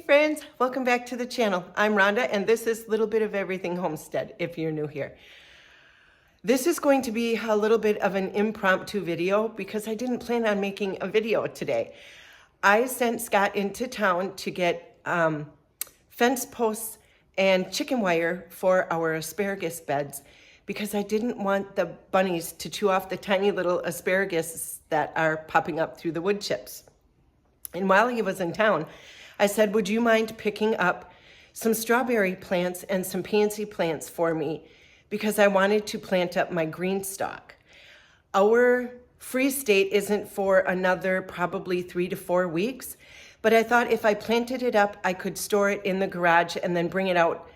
friends, welcome back to the channel. I'm Rhonda and this is Little Bit of Everything Homestead if you're new here. This is going to be a little bit of an impromptu video because I didn't plan on making a video today. I sent Scott into town to get fence posts and chicken wire for our asparagus beds because I didn't want the bunnies to chew off the tiny little asparagus that are popping up through the wood chips. And while he was in town, I said, would you mind picking up some strawberry plants and some pansy plants for me? Because I wanted to plant up my green stalk. Our freeze date isn't for another probably 3 to 4 weeks, but I thought if I planted it up, I could store it in the garage and then bring it out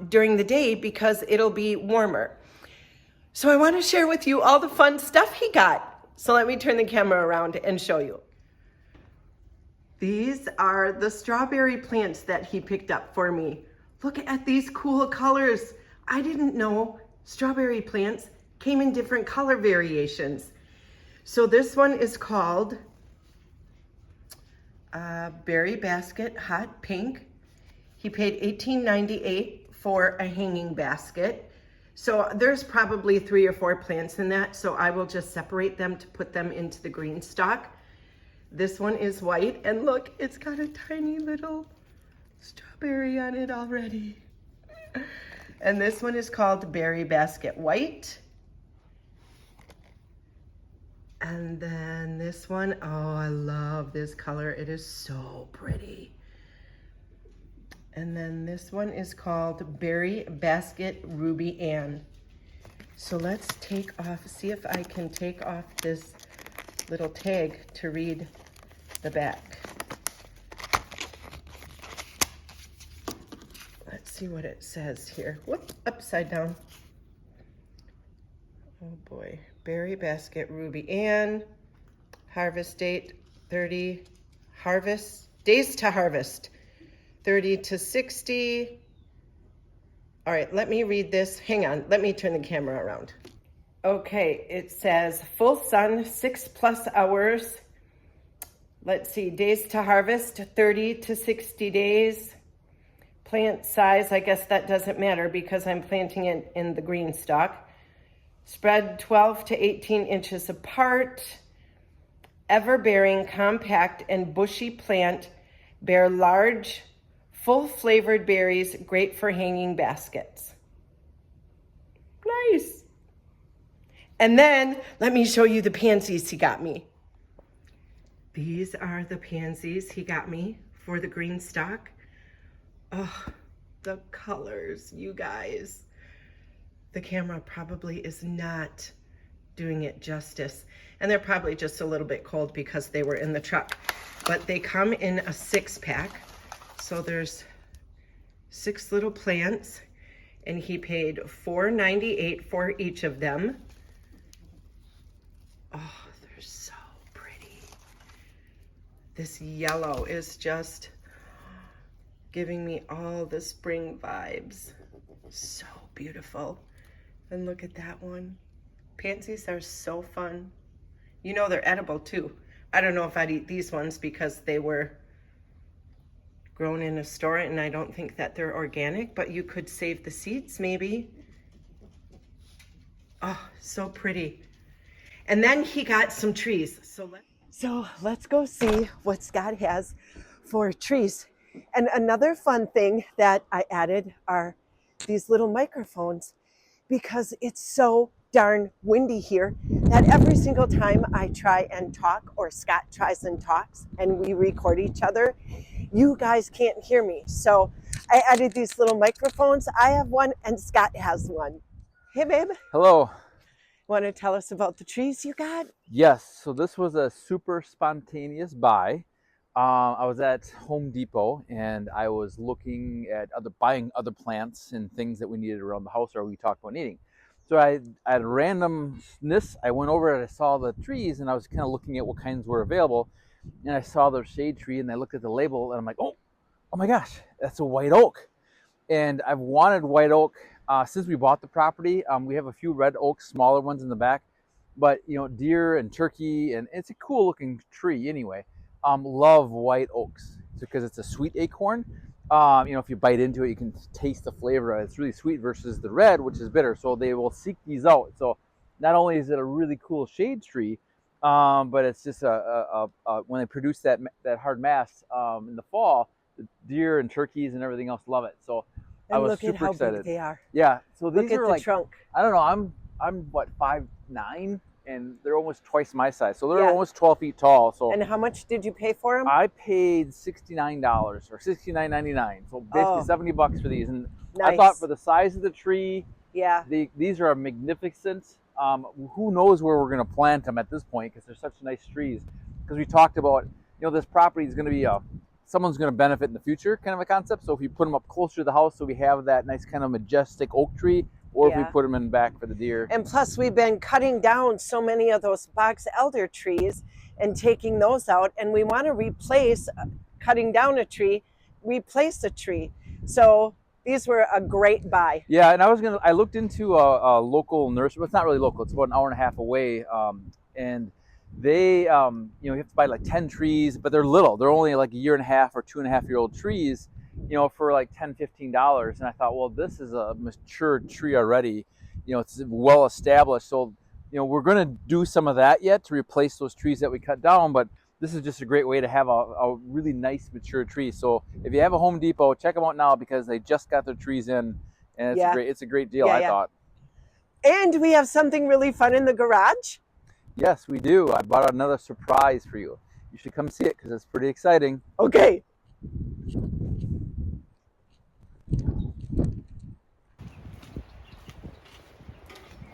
during the day because it'll be warmer. So I want to share with you all the fun stuff he got. So let me turn the camera around and show you. These are the strawberry plants that he picked up for me. Look at these cool colors. I didn't know strawberry plants came in different color variations. So this one is called Berry Basket Hot Pink. He paid $18.98 for a hanging basket. So there's probably 3 or 4 plants in that. So I will just separate them to put them into the green stock. This one is white, and look, it's got a tiny little strawberry on it already. And this one is called Berry Basket White. And then this one, oh, I love this color. It is so pretty. And then this one is called Berry Basket Ruby Ann. So let's take off, see if I can take off this little tag to read the back. Let's see what it says here. Whoop, upside down. Oh boy. Berry Basket Ruby Ann. Harvest date 30. Harvest days to harvest 30 to 60. All right, let me read this. Hang on, let me turn the camera around. Okay, it says full sun, 6+ hours. Let's see, days to harvest, 30 to 60 days. Plant size, I guess that doesn't matter because I'm planting it in the green stock. Spread 12 to 18 inches apart. Ever-bearing, compact, and bushy plant. Bear large, full-flavored berries, great for hanging baskets. Nice. And then let me show you the pansies he got me. These are the pansies he got me for the green stock. Oh, the colors, you guys. The camera probably is not doing it justice. And they're probably just a little bit cold because they were in the truck. But they come in a 6-pack. So there's 6 little plants. And he paid $4.98 for each of them. Oh, they're so pretty. This yellow is just giving me all the spring vibes. So beautiful. And look at that one. Pansies are so fun. You know they're edible too. I don't know if I'd eat these ones because they were grown in a store and I don't think that they're organic, but you could save the seeds maybe. Oh, so pretty. And then he got some trees. So let's go see what Scott has for trees. And another fun thing that I added are these little microphones because it's so darn windy here that every single time I try and talk or Scott tries and talks and we record each other, you guys can't hear me. So I added these little microphones. I have one and Scott has one. Hey, babe. Hello. Want to tell us about the trees you got? Yes, so this was a super spontaneous buy. I was at Home Depot and I was looking at buying other plants and things that we needed around the house or we talked about needing. So I at randomness, I went over and I saw the trees and I was kind of looking at what kinds were available. And I saw the shade tree and I looked at the label and I'm like, oh my gosh, that's a white oak. And I've wanted white oak since we bought the property. We have a few red oaks, smaller ones in the back, but you know, deer and turkey, and it's a cool looking tree anyway. Love white oaks. because it's a sweet acorn. If you bite into it, you can taste the flavor. It's really sweet versus the red, which is bitter. So they will seek these out. So not only is it a really cool shade tree, but it's just when they produce that hard mass in the fall, the deer and turkeys and everything else love it. So I And was look at super how excited. big they are. Yeah. So Look these at are the like, trunk. I don't know. I'm what, 5'9", and they're almost twice my size. So they're Yeah. almost 12 feet tall. So And how much did you pay for them? I paid $69 or $69.99. So basically $70 for these. And Nice. I thought for the size of the tree, Yeah. these are magnificent. Who knows where we're going to plant them at this point, because they're such nice trees. Because we talked about, this property is going to be someone's going to benefit in the future kind of a concept. So if you put them up closer to the house, so we have that nice kind of majestic oak tree, or if we put them in back for the deer. And plus we've been cutting down so many of those box elder trees and taking those out, and we want to replace, cutting down a tree, replace a tree. So these were a great buy. Yeah, and I looked into a local nursery. Well, it's not really local. It's about an hour and a half away. And they, you have to buy like 10 trees, but they're little. They're only like a year and a half or 2.5-year-old trees, for like $10, $15. And I thought, well, this is a mature tree already. It's well established. So, we're going to do some of that yet to replace those trees that we cut down. But this is just a great way to have a really nice mature tree. So if you have a Home Depot, check them out now, because they just got their trees in, and it's a great deal, I thought. And we have something really fun in the garage. Yes, we do. I bought another surprise for you. You should come see it, because it's pretty exciting. Okay. I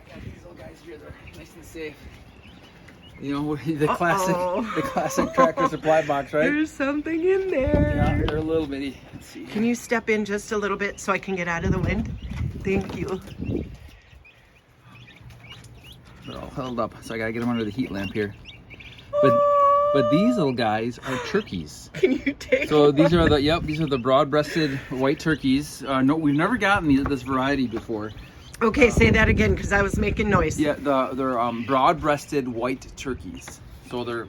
got these little guys here. They're nice and safe. The classic Tractor Supply box, right? There's something in there. Yeah, they're a little bitty. Let's see. Can you step in just a little bit so I can get out of the wind? Thank you. They're all huddled up, so I gotta get them under the heat lamp here. But these little guys are turkeys. Can you take So one? these are the broad-breasted white turkeys. No, we've never gotten this variety before. Okay, say that again, because I was making noise. Yeah, they're broad-breasted white turkeys. So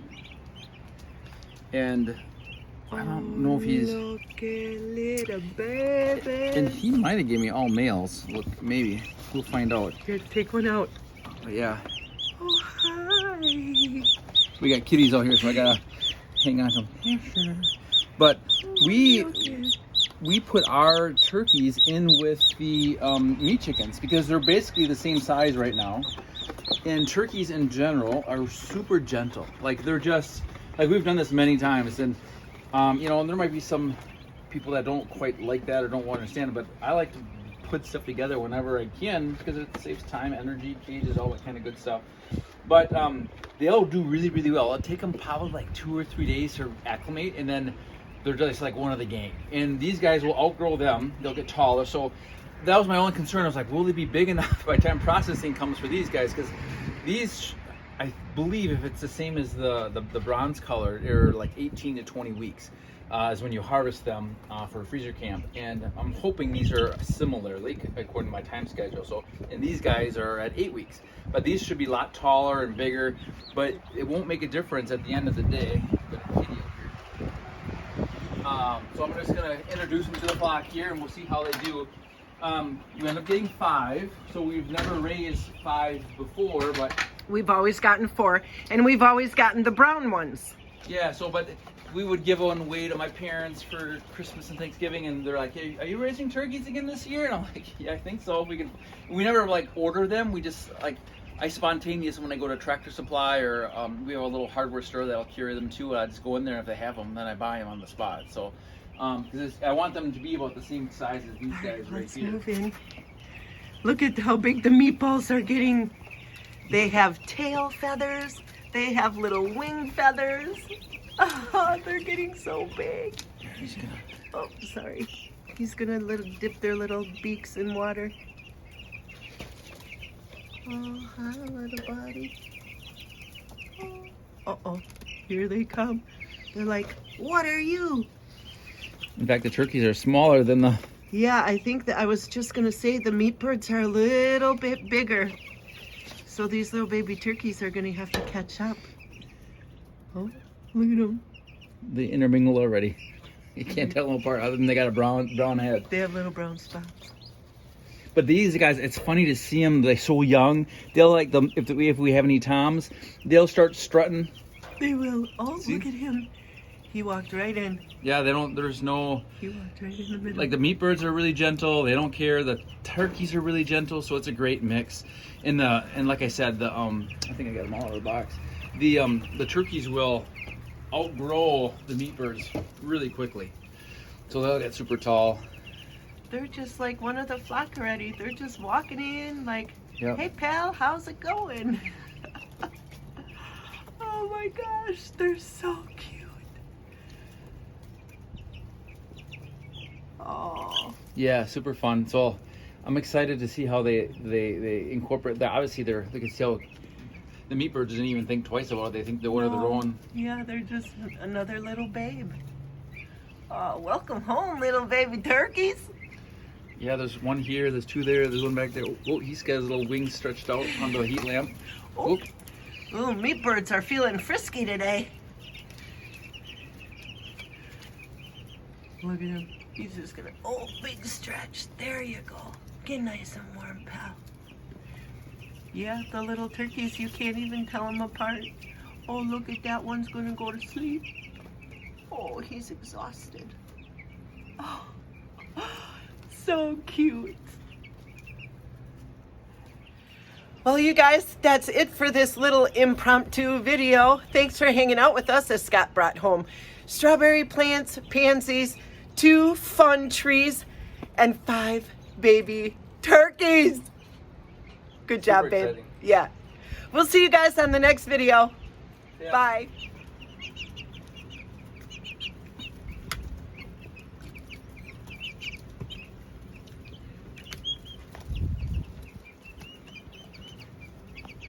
and I don't know if he's. Look at little baby. And he might have gave me all males. Look, maybe we'll find out. Here, take one out. But yeah, Oh, hi. we got kitties out here, so I gotta hang on to them. Yeah, sure. But we put our turkeys in with the meat chickens, because they're basically the same size right now. And turkeys in general are super gentle. Like, they're just, like, we've done this many times, and and there might be some people that don't quite like that or don't want to understand it, but I like to put stuff together whenever I can, because it saves time, energy, cages, all that kind of good stuff. But they'll do really, really well. It'll take them probably like 2 or 3 days to acclimate, and then they're just like one of the gang. And these guys will outgrow them. They'll get taller. So that was my only concern. I was like, will they be big enough by the time processing comes for these guys? Because these, I believe, if it's the same as the bronze color, they're like 18 to 20 weeks. Is when you harvest them for freezer camp, and I'm hoping these are similarly according to my time schedule. So, and these guys are at 8 weeks, but these should be a lot taller and bigger. But it won't make a difference at the end of the day. So I'm just gonna introduce them to the flock here, and we'll see how they do. You end up getting 5, so we've never raised 5 before, but We've always gotten 4, and we've always gotten the brown ones. yeah. So, but we would give one away to my parents for Christmas and Thanksgiving, and they're like, "Hey, are you raising turkeys again this year?" And I'm like, "Yeah, I think so." We never like order them. We just like, I spontaneous when I go to Tractor Supply, or we have a little hardware store that'll carry them too. I just go in there, if they have them, then I buy them on the spot. So, because I want them to be about the same size as these guys right Let's here. move in. Look at how big the meatballs are getting. They have tail feathers. They have little wing feathers. Oh, they're getting so big. He's gonna. Oh, sorry. He's gonna dip their little beaks in water. Oh, hi, little buddy. Oh, uh-oh. Here they come. They're like, what are you? In fact, the turkeys are smaller than the. Yeah, I think that I was just gonna say the meat birds are a little bit bigger. So these little baby turkeys are gonna have to catch up. Oh, look at them. They intermingle already. You can't tell them apart other than they got a brown head. They have little brown spots. But these guys, it's funny to see them. They're so young. They'll like them if we have any toms, they'll start strutting. They will. Oh, See? look at him. He walked right in. Yeah, they don't. There's no. He walked right in the middle. Like the meat birds are really gentle. They don't care. The turkeys are really gentle, so it's a great mix. And like I said, I think I got them all in the box. The turkeys will outgrow the meat birds really quickly, so they'll get super tall. They're just like one of the flock already. They're just walking in like, Yep. hey pal, how's it going? Oh my gosh, they're so cute. Oh. Yeah, super fun. So I'm excited to see how they incorporate that. Obviously, they can see how the meat birds didn't even think twice about it. They think they're one of their own. Yeah, they're just another little babe. Oh, welcome home, little baby turkeys. Yeah, there's one here, there's two there, there's one back there. Oh, he's got his little wings stretched out on the heat lamp. Oh, little meat birds are feeling frisky today. Look at him. He's just gonna, oh, big stretch. There you go. Get nice and warm, pal. Yeah, the little turkeys, you can't even tell them apart. Oh, look at that one's gonna go to sleep. Oh, he's exhausted. Oh, so cute. Well, you guys, that's it for this little impromptu video. Thanks for hanging out with us as Scott brought home strawberry plants, pansies, 2 fun trees, and 5 baby turkeys. Good job, Super babe. exciting. Yeah. We'll see you guys on the next video. Yeah. Bye.